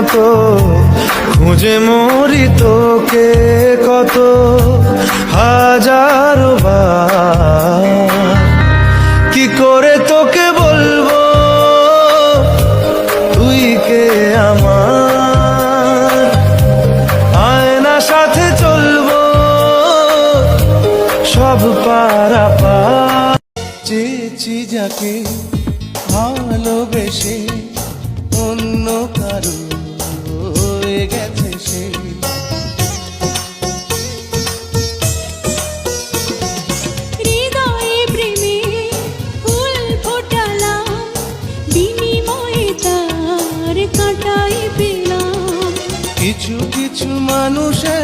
মতো খুঁজে মরি তোকে কত হাজারো বার। কি করে তোকে বলবো তুই কে আমার, আয়না সাথে চলবো সব পারাপার। চেয়েছি যাকে ভালোবেসে অন্য কারো হয়ে গেছে সে। হৃদয়ে প্রেমে ফুল ফোটালাম, বিনিময়ে তার কাঁটাই পেলাম। কিছু কিছু মানুষের